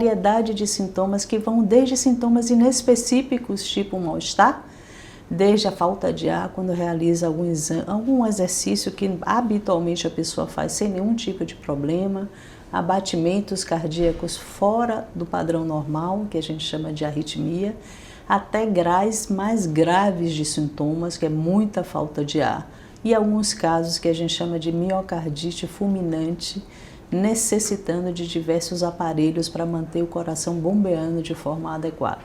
variedade de sintomas que vão desde sintomas inespecíficos, tipo um mal-estar, desde a falta de ar quando realiza algum exercício que habitualmente a pessoa faz sem nenhum tipo de problema, a batimentos cardíacos fora do padrão normal, que a gente chama de arritmia, até graus mais graves de sintomas, que é muita falta de ar, e alguns casos que a gente chama de miocardite fulminante, necessitando de diversos aparelhos para manter o coração bombeando de forma adequada.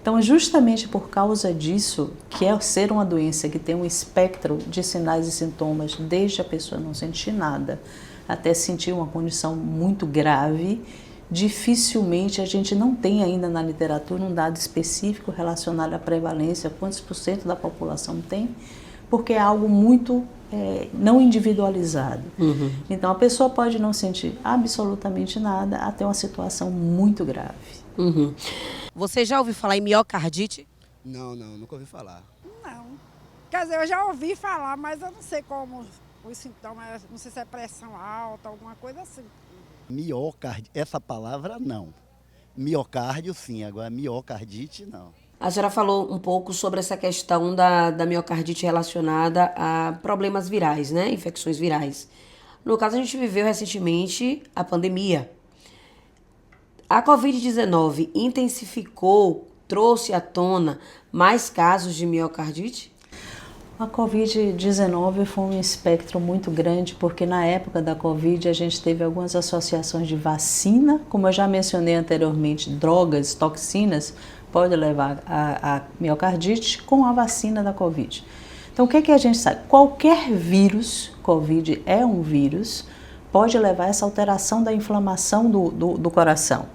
Então, justamente por causa disso, que é ser uma doença que tem um espectro de sinais e sintomas, desde a pessoa não sentir nada até sentir uma condição muito grave, dificilmente a gente não tem ainda na literatura um dado específico relacionado à prevalência, quantos por cento da população tem, porque é algo muito não individualizado. Então, a pessoa pode não sentir absolutamente nada até uma situação muito grave. Você já ouviu falar em miocardite? Não, nunca ouvi falar. Não. Quer dizer, eu já ouvi falar, mas eu não sei como os sintomas, não sei se é pressão alta, alguma coisa assim. Miocardite, essa palavra não. Miocárdio sim, agora miocardite não. A senhora falou um pouco sobre essa questão da miocardite relacionada a problemas virais, né? Infecções virais. No caso, a gente viveu recentemente a pandemia. A Covid-19 intensificou, trouxe à tona mais casos de miocardite? A Covid-19 foi um espectro muito grande, porque na época da Covid a gente teve algumas associações de vacina, como eu já mencionei anteriormente, drogas, toxinas, pode levar a miocardite com a vacina da Covid. Então, o que a gente sabe? Qualquer vírus, Covid é um vírus, pode levar a essa alteração da inflamação do coração.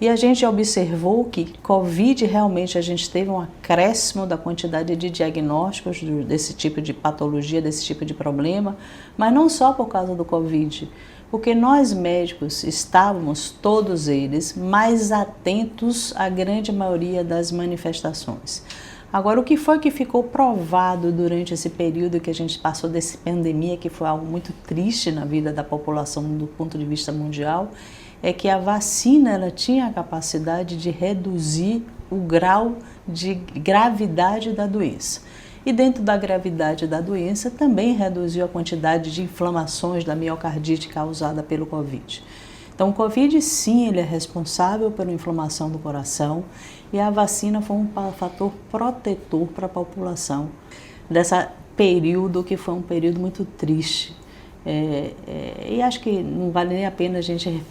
E a gente observou que Covid realmente a gente teve um acréscimo da quantidade de diagnósticos desse tipo de patologia, desse tipo de problema, mas não só por causa do Covid, porque nós médicos estávamos, todos eles, mais atentos à grande maioria das manifestações. Agora, o que foi que ficou provado durante esse período que a gente passou dessa pandemia, que foi algo muito triste na vida da população do ponto de vista mundial, é que a vacina ela tinha a capacidade de reduzir o grau de gravidade da doença. E dentro da gravidade da doença também reduziu a quantidade de inflamações da miocardite causada pelo Covid. Então, o Covid, sim, ele é responsável pela inflamação do coração e a vacina foi um fator protetor para a população desse período que foi um período muito triste. E acho que não vale nem a pena a gente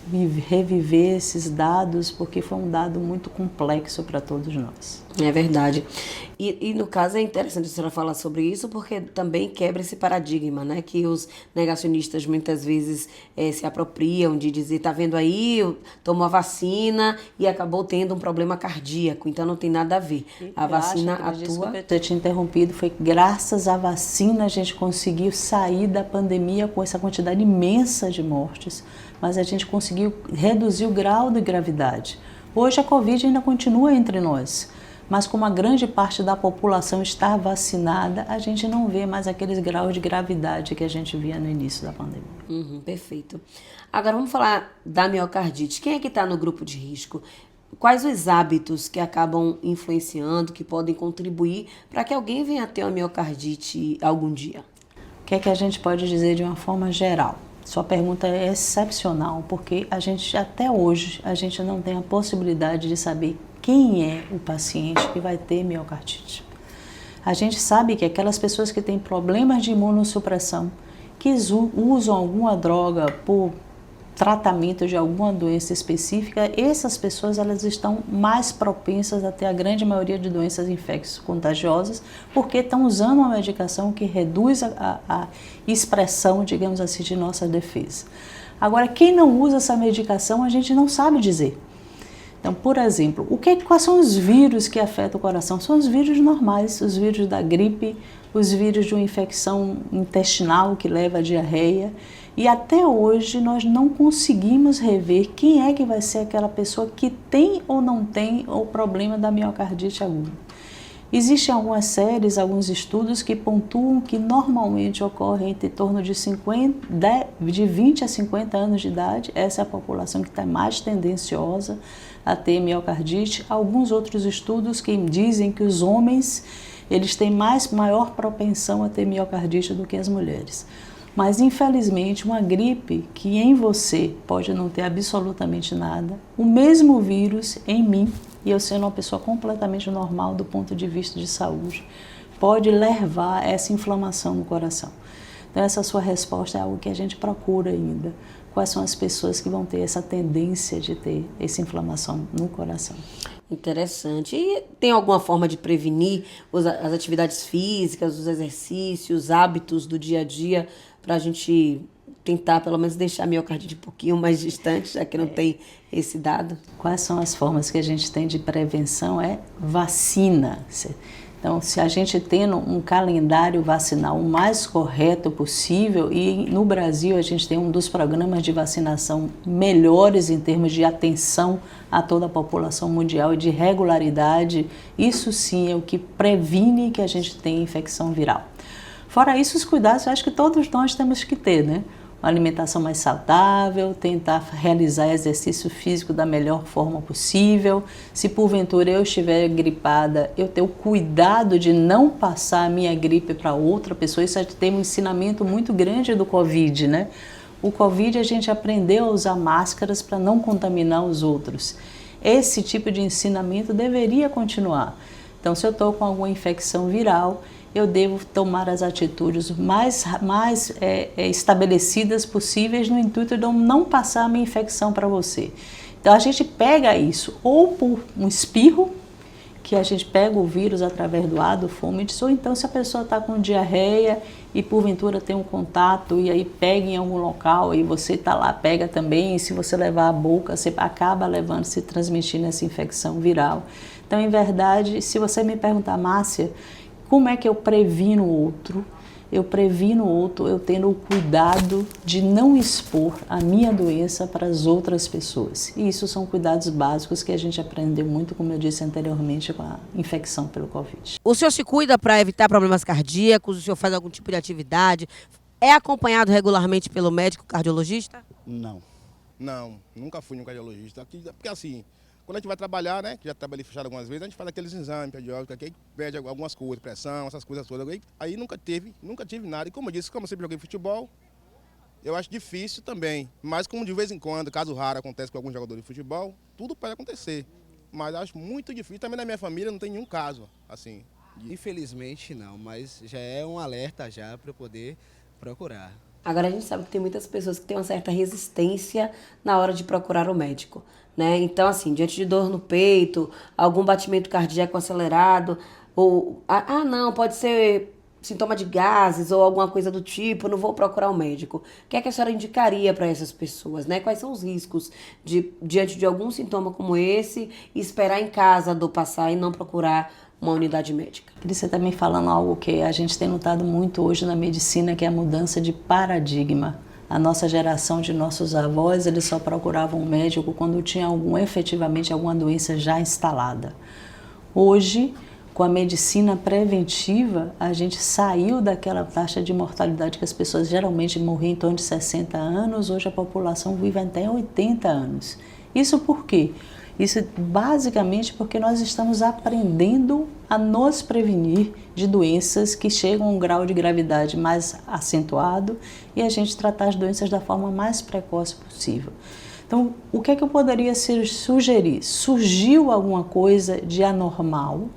reviver esses dados, porque foi um dado muito complexo para todos nós. É verdade. E no caso é interessante a senhora falar sobre isso, porque também quebra esse paradigma, né? Que os negacionistas muitas vezes se apropriam de dizer, tá vendo aí, tomou a vacina e acabou tendo um problema cardíaco, então não tem nada a ver. A vacina atua... Desculpa eu ter te interrompido, foi graças à vacina a gente conseguiu sair da pandemia com essa quantidade imensa de mortes, mas a gente conseguiu reduzir o grau de gravidade. Hoje a Covid ainda continua entre nós, mas como a grande parte da população está vacinada, a gente não vê mais aqueles graus de gravidade que a gente via no início da pandemia. Perfeito. Agora vamos falar da miocardite. Quem é que está no grupo de risco? Quais os hábitos que acabam influenciando, que podem contribuir para que alguém venha a ter uma miocardite algum dia? O que é que a gente pode dizer de uma forma geral? Sua pergunta é excepcional, porque até hoje a gente não tem a possibilidade de saber quem é o paciente que vai ter miocardite. A gente sabe que aquelas pessoas que têm problemas de imunossupressão, que usam alguma droga por tratamento de alguma doença específica, essas pessoas elas estão mais propensas a ter a grande maioria de doenças infecto-contagiosas, porque estão usando uma medicação que reduz a expressão, digamos assim, de nossa defesa. Agora, quem não usa essa medicação, a gente não sabe dizer. Então, por exemplo, quais são os vírus que afetam o coração? São os vírus normais, os vírus da gripe, os vírus de uma infecção intestinal que leva à diarreia. E até hoje nós não conseguimos rever quem é que vai ser aquela pessoa que tem ou não tem o problema da miocardite aguda. Existem algumas séries, alguns estudos que pontuam que normalmente ocorre em torno de 20 a 50 anos de idade. Essa é a população que está mais tendenciosa a ter miocardite. Alguns outros estudos que dizem que os homens eles têm maior propensão a ter miocardite do que as mulheres. Mas, infelizmente, uma gripe que em você pode não ter absolutamente nada, o mesmo vírus em mim, e eu sendo uma pessoa completamente normal do ponto de vista de saúde, pode levar essa inflamação no coração. Então, essa sua resposta é algo que a gente procura ainda. Quais são as pessoas que vão ter essa tendência de ter essa inflamação no coração? Interessante. E tem alguma forma de prevenir as atividades físicas, os exercícios, hábitos do dia a dia, para a gente tentar, pelo menos, deixar a miocardite um pouquinho mais distante, já que não tem esse dado? Quais são as formas que a gente tem de prevenção? É vacina. Então, se a gente tendo um calendário vacinal o mais correto possível, e no Brasil a gente tem um dos programas de vacinação melhores em termos de atenção a toda a população mundial e de regularidade, isso sim é o que previne que a gente tenha infecção viral. Fora isso, os cuidados eu acho que todos nós temos que ter, né? Uma alimentação mais saudável, tentar realizar exercício físico da melhor forma possível. Se porventura eu estiver gripada, eu ter o cuidado de não passar a minha gripe para outra pessoa. Isso tem um ensinamento muito grande do Covid, né? O Covid a gente aprendeu a usar máscaras para não contaminar os outros. Esse tipo de ensinamento deveria continuar. Então, se eu estou com alguma infecção viral, eu devo tomar as atitudes mais estabelecidas possíveis no intuito de eu não passar a minha infecção para você. Então a gente pega isso ou por um espirro, que a gente pega o vírus através do ar, do fômites, ou então se a pessoa está com diarreia e porventura tem um contato e aí pega em algum local e você está lá, pega também, e se você levar a boca, você acaba levando, se transmitindo essa infecção viral. Então, em verdade, se você me perguntar, Márcia, como é que eu previno o outro? Eu previno o outro eu tendo o cuidado de não expor a minha doença para as outras pessoas. E isso são cuidados básicos que a gente aprendeu muito, como eu disse anteriormente, com a infecção pelo Covid. O senhor se cuida para evitar problemas cardíacos? O senhor faz algum tipo de atividade? É acompanhado regularmente pelo médico cardiologista? Não. Não, nunca fui no cardiologista. Porque assim, quando a gente vai trabalhar, né, que já trabalhei fechado algumas vezes, a gente faz aqueles exames periódicos, que aí pede algumas coisas, pressão, essas coisas todas. Aí nunca tive nada. E como eu disse, como eu sempre joguei futebol, eu acho difícil também. Mas como de vez em quando, caso raro acontece com algum jogador de futebol, tudo pode acontecer. Mas acho muito difícil. Também na minha família não tem nenhum caso, assim. Infelizmente não, mas já é um alerta já para eu poder procurar. Agora a gente sabe que tem muitas pessoas que têm uma certa resistência na hora de procurar o médico, né? Então, assim, diante de dor no peito, algum batimento cardíaco acelerado, ou, não, pode ser sintoma de gases ou alguma coisa do tipo, não vou procurar o médico. O que é que a senhora indicaria para essas pessoas, né? Quais são os riscos de, diante de algum sintoma como esse, esperar em casa a dor passar e não procurar uma unidade médica? Você está me falando algo que a gente tem notado muito hoje na medicina, que é a mudança de paradigma. A nossa geração de nossos avós, eles só procuravam um médico quando tinha efetivamente alguma doença já instalada. Hoje, com a medicina preventiva, a gente saiu daquela taxa de mortalidade que as pessoas geralmente morriam em torno de 60 anos, hoje a população vive até 80 anos. Isso por quê? Isso basicamente porque nós estamos aprendendo a nos prevenir de doenças que chegam a um grau de gravidade mais acentuado e a gente tratar as doenças da forma mais precoce possível. Então, o que é que eu poderia sugerir? Surgiu alguma coisa de anormal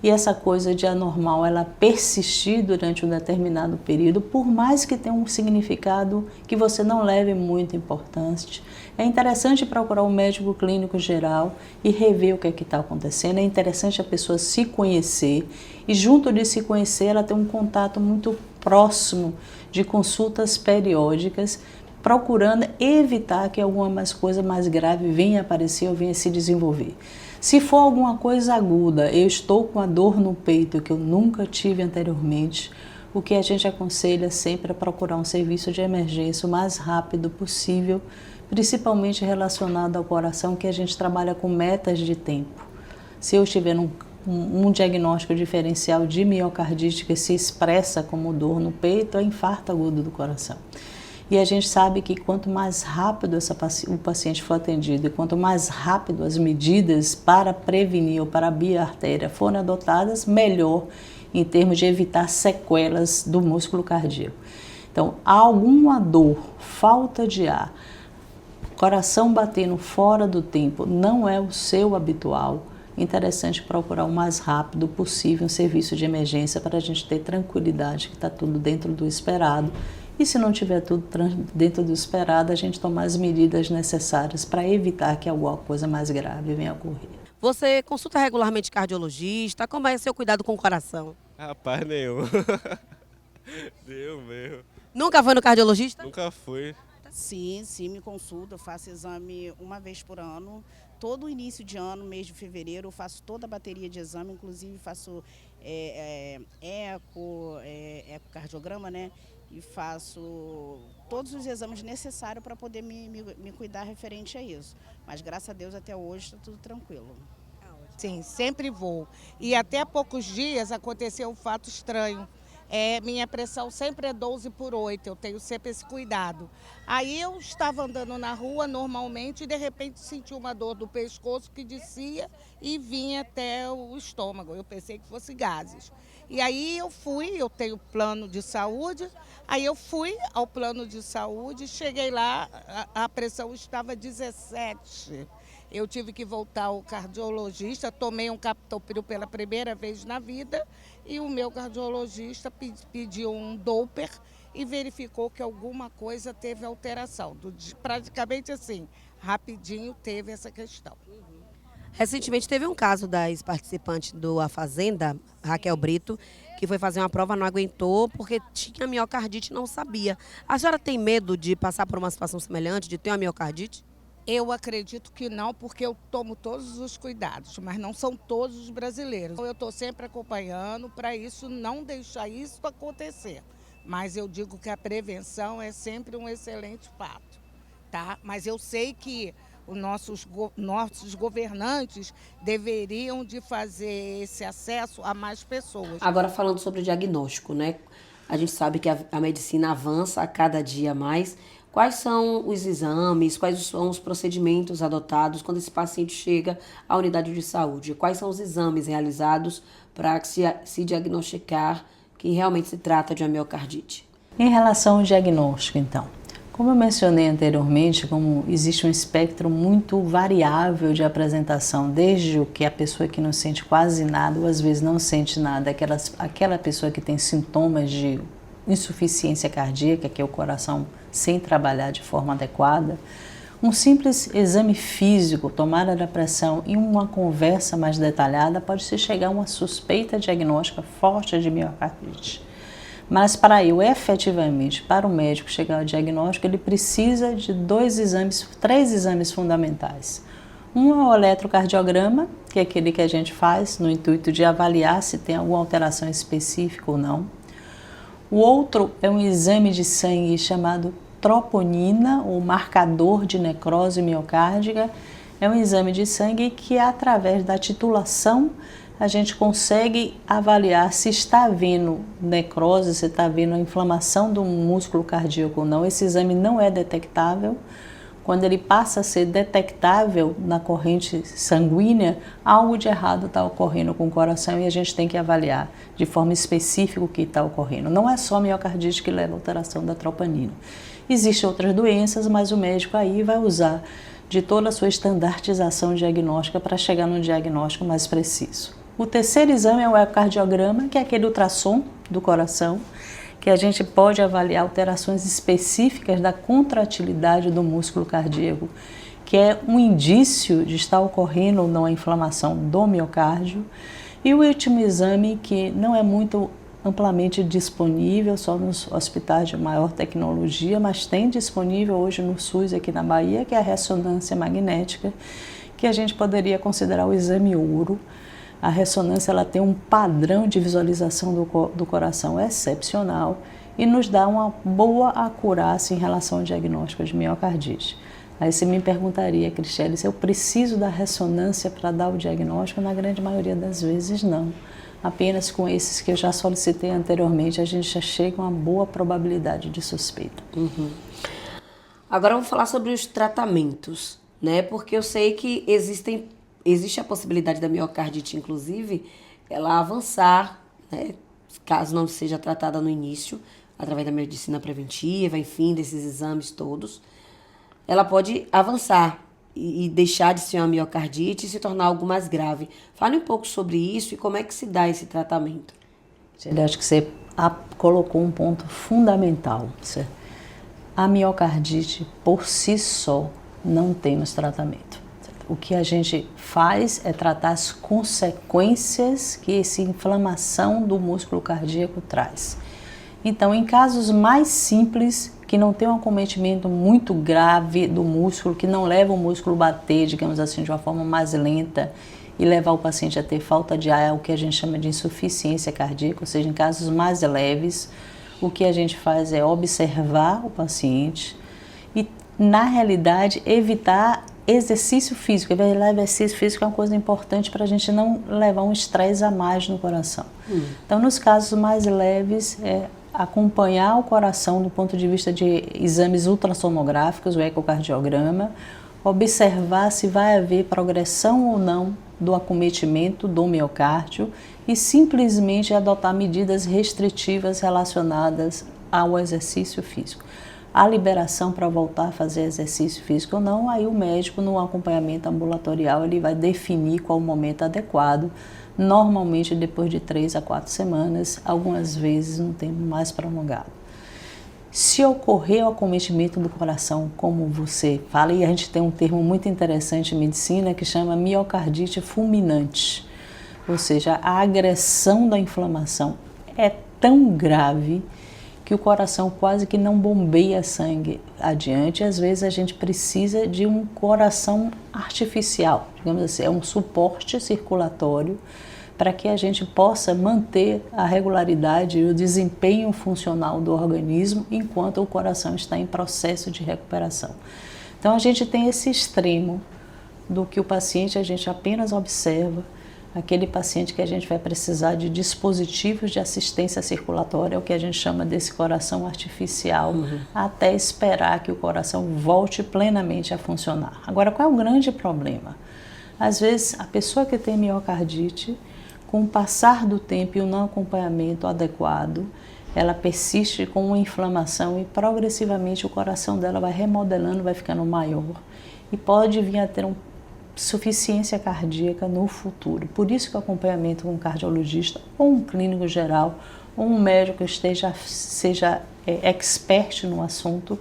e essa coisa de anormal ela persistir durante um determinado período, por mais que tenha um significado que você não leve muito importante. É interessante procurar um médico clínico geral e rever o que é que está acontecendo. É interessante a pessoa se conhecer e, junto de se conhecer, ela ter um contato muito próximo de consultas periódicas, procurando evitar que alguma coisa mais grave venha aparecer ou venha se desenvolver. Se for alguma coisa aguda, eu estou com a dor no peito que eu nunca tive anteriormente, o que a gente aconselha sempre é procurar um serviço de emergência o mais rápido possível, principalmente relacionado ao coração, que a gente trabalha com metas de tempo. Se eu estiver um diagnóstico diferencial de miocardite que se expressa como dor no peito é infarto agudo do coração. E a gente sabe que quanto mais rápido o paciente for atendido e quanto mais rápido as medidas para prevenir ou para abrir a artéria forem adotadas, melhor em termos de evitar sequelas do músculo cardíaco. Então, alguma dor, falta de ar, coração batendo fora do tempo, não é o seu habitual, interessante procurar o mais rápido possível um serviço de emergência para a gente ter tranquilidade que está tudo dentro do esperado. E se não tiver tudo dentro do esperado, a gente tomar as medidas necessárias para evitar que alguma coisa mais grave venha a ocorrer. Você consulta regularmente cardiologista? Como é seu cuidado com o coração? Rapaz, nenhum. Deu mesmo. Nunca foi no cardiologista? Nunca fui. Sim, me consulto, eu faço exame uma vez por ano. Todo início de ano, mês de fevereiro, eu faço toda a bateria de exame, inclusive faço ecocardiograma, né? E faço todos os exames necessários para poder me cuidar referente a isso. Mas graças a Deus até hoje está tudo tranquilo. Sim, sempre vou. E até há poucos dias aconteceu um fato estranho. Minha pressão sempre é 12/8, eu tenho sempre esse cuidado. Aí eu estava andando na rua normalmente e de repente senti uma dor do pescoço que descia e vinha até o estômago. Eu pensei que fosse gases. E aí eu tenho plano de saúde, aí eu fui ao plano de saúde, cheguei lá, a pressão estava 17. Eu tive que voltar ao cardiologista, tomei um captopril pela primeira vez na vida e o meu cardiologista pediu um Doppler e verificou que alguma coisa teve alteração. Praticamente assim, rapidinho teve essa questão. Recentemente teve um caso da ex-participante do A Fazenda, Raquel Brito, que foi fazer uma prova, não aguentou porque tinha miocardite e não sabia. A senhora tem medo de passar por uma situação semelhante, de ter uma miocardite? Eu acredito que não, porque eu tomo todos os cuidados, mas não são todos os brasileiros. Eu estou sempre acompanhando para isso não deixar isso acontecer. Mas eu digo que a prevenção é sempre um excelente fato, tá? Mas eu sei que os nossos governantes deveriam de fazer esse acesso a mais pessoas. Agora falando sobre o diagnóstico, né? A gente sabe que a medicina avança a cada dia mais. Quais são os exames, quais são os procedimentos adotados quando esse paciente chega à unidade de saúde? Quais são os exames realizados para se diagnosticar que realmente se trata de uma miocardite? Em relação ao diagnóstico, então, como eu mencionei anteriormente, como existe um espectro muito variável de apresentação, desde o que a pessoa que não sente quase nada ou às vezes não sente nada, aquela pessoa que tem sintomas de insuficiência cardíaca, que é o coração sem trabalhar de forma adequada, um simples exame físico, tomada da pressão e uma conversa mais detalhada pode se chegar a uma suspeita diagnóstica forte de miocardite. Mas para efetivamente, para o médico chegar ao diagnóstico, ele precisa de três exames fundamentais. Um é o eletrocardiograma, que é aquele que a gente faz no intuito de avaliar se tem alguma alteração específica ou não. O outro é um exame de sangue chamado troponina, ou marcador de necrose miocárdica. É um exame de sangue que, através da titulação, a gente consegue avaliar se está havendo necrose, se está havendo a inflamação do músculo cardíaco ou não. Esse exame não é detectável. Quando ele passa a ser detectável na corrente sanguínea, algo de errado está ocorrendo com o coração e a gente tem que avaliar de forma específica o que está ocorrendo. Não é só a miocardite que leva à alteração da troponina. Existem outras doenças, mas o médico aí vai usar de toda a sua estandartização diagnóstica para chegar num diagnóstico mais preciso. O terceiro exame é o ecocardiograma, que é aquele ultrassom do coração, que a gente pode avaliar alterações específicas da contratilidade do músculo cardíaco, que é um indício de estar ocorrendo ou não a inflamação do miocárdio. E o último exame, que não é muito amplamente disponível, só nos hospitais de maior tecnologia, mas tem disponível hoje no SUS aqui na Bahia, que é a ressonância magnética, que a gente poderia considerar o exame ouro. A ressonância ela tem um padrão de visualização do coração excepcional e nos dá uma boa acurácia em relação ao diagnóstico de miocardite. Aí você me perguntaria, Cristiane, se eu preciso da ressonância para dar o diagnóstico? Na grande maioria das vezes, não. Apenas com esses que eu já solicitei anteriormente, a gente já chega a uma boa probabilidade de suspeita. Agora vamos falar sobre os tratamentos, né? Porque eu sei que existe a possibilidade da miocardite, inclusive, ela avançar, né? Caso não seja tratada no início, através da medicina preventiva, enfim, desses exames todos. Ela pode avançar e deixar de ser uma miocardite e se tornar algo mais grave. Fale um pouco sobre isso e como é que se dá esse tratamento. Eu acho que você colocou um ponto fundamental. A miocardite, por si só, não temos tratamento. O que a gente faz é tratar as consequências que essa inflamação do músculo cardíaco traz. Então, em casos mais simples, que não tem um acometimento muito grave do músculo, que não leva o músculo a bater, digamos assim, de uma forma mais lenta e levar o paciente a ter falta de ar, é o que a gente chama de insuficiência cardíaca, ou seja, em casos mais leves, o que a gente faz é observar o paciente e, na realidade, evitar exercício físico. Exercício físico é uma coisa importante para a gente não levar um estresse a mais no coração. Então, nos casos mais leves, acompanhar o coração do ponto de vista de exames ultrassonográficos, o ecocardiograma, observar se vai haver progressão ou não do acometimento do miocárdio e simplesmente adotar medidas restritivas relacionadas ao exercício físico. A liberação para voltar a fazer exercício físico ou não, aí o médico, no acompanhamento ambulatorial, ele vai definir qual o momento adequado, normalmente depois de 3 a 4 semanas, algumas vezes um tempo mais prolongado. Se ocorrer o acometimento do coração, como você fala, e a gente tem um termo muito interessante em medicina que chama miocardite fulminante, ou seja, a agressão da inflamação é tão grave que o coração quase que não bombeia sangue adiante. Às vezes a gente precisa de um coração artificial, digamos assim, é um suporte circulatório para que a gente possa manter a regularidade e o desempenho funcional do organismo enquanto o coração está em processo de recuperação. Então a gente tem esse extremo do que o paciente a gente apenas observa, aquele paciente que a gente vai precisar de dispositivos de assistência circulatória, é o que a gente chama desse coração artificial, até esperar que o coração volte plenamente a funcionar. Agora, qual é o grande problema? Às vezes, a pessoa que tem miocardite, com o passar do tempo e o não acompanhamento adequado, ela persiste com uma inflamação e progressivamente o coração dela vai remodelando, vai ficando maior e pode vir a ter insuficiência cardíaca no futuro. Por isso que o acompanhamento com um cardiologista ou um clínico geral ou um médico que seja expert no assunto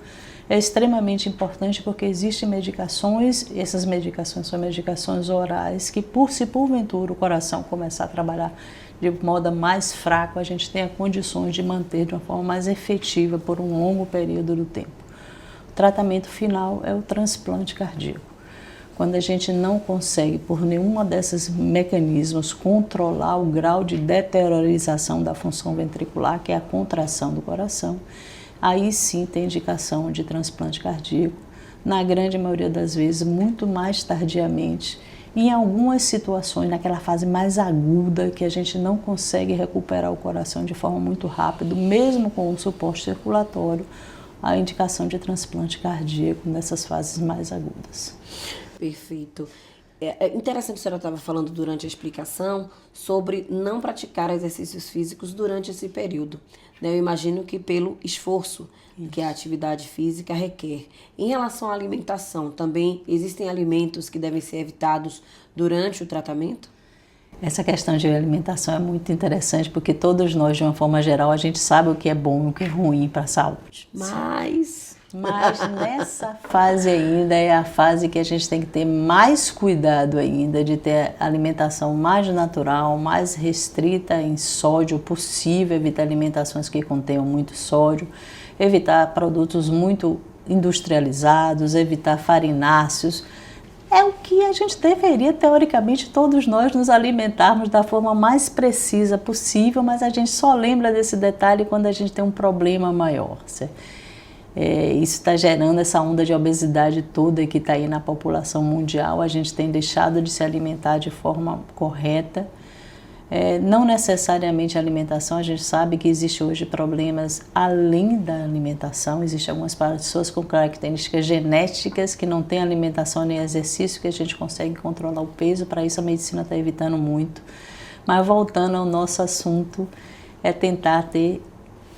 é extremamente importante, porque existem medicações, essas medicações são medicações orais que, se porventura o coração começar a trabalhar de modo mais fraco, a gente tenha condições de manter de uma forma mais efetiva por um longo período do tempo. O tratamento final é o transplante cardíaco. Quando a gente não consegue, por nenhuma desses mecanismos, controlar o grau de deteriorização da função ventricular, que é a contração do coração, aí sim tem indicação de transplante cardíaco, na grande maioria das vezes, muito mais tardiamente, em algumas situações, naquela fase mais aguda, que a gente não consegue recuperar o coração de forma muito rápida, mesmo com o suporte circulatório, a indicação de transplante cardíaco nessas fases mais agudas. Perfeito. É interessante, a senhora estava falando durante a explicação sobre não praticar exercícios físicos durante esse período. Eu imagino que pelo esforço que a atividade física requer. Em relação à alimentação, também existem alimentos que devem ser evitados durante o tratamento? Essa questão de alimentação é muito interessante, porque todos nós, de uma forma geral, a gente sabe o que é bom e o que é ruim para a saúde. Mas nessa fase ainda é a fase que a gente tem que ter mais cuidado ainda, de ter alimentação mais natural, mais restrita em sódio possível, evitar alimentações que contenham muito sódio, evitar produtos muito industrializados, evitar farináceos. É o que a gente deveria, teoricamente, todos nós nos alimentarmos da forma mais precisa possível, mas a gente só lembra desse detalhe quando a gente tem um problema maior, certo? Isso está gerando essa onda de obesidade toda que está aí na população mundial. A gente tem deixado de se alimentar de forma correta. Não necessariamente a alimentação, a gente sabe que existe hoje problemas além da alimentação. Existem algumas pessoas com características genéticas que não têm alimentação nem exercício, que a gente consegue controlar o peso. Para isso a medicina está evitando muito. Mas voltando ao nosso assunto, é tentar ter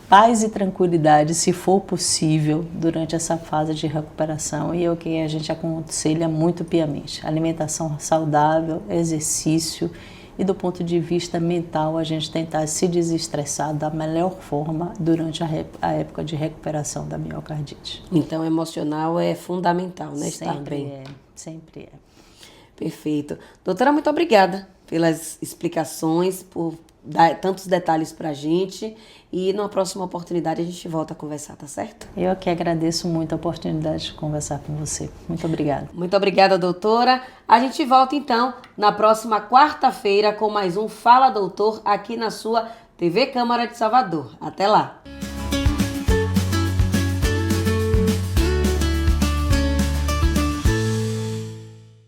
paz e tranquilidade, se for possível, durante essa fase de recuperação, e é o que a gente aconselha muito piamente. Alimentação saudável, exercício, e do ponto de vista mental, a gente tentar se desestressar da melhor forma durante a época de recuperação da miocardite. Então, emocional é fundamental, né? Estar bem. Sempre é. Perfeito. Doutora, muito obrigada pelas explicações, por dar tantos detalhes pra gente. E numa próxima oportunidade a gente volta a conversar, tá certo? Eu que agradeço muito a oportunidade de conversar com você. Muito obrigada. Muito obrigada, doutora. A gente volta então na próxima quarta-feira com mais um Fala Doutor aqui na sua TV Câmara de Salvador. Até lá!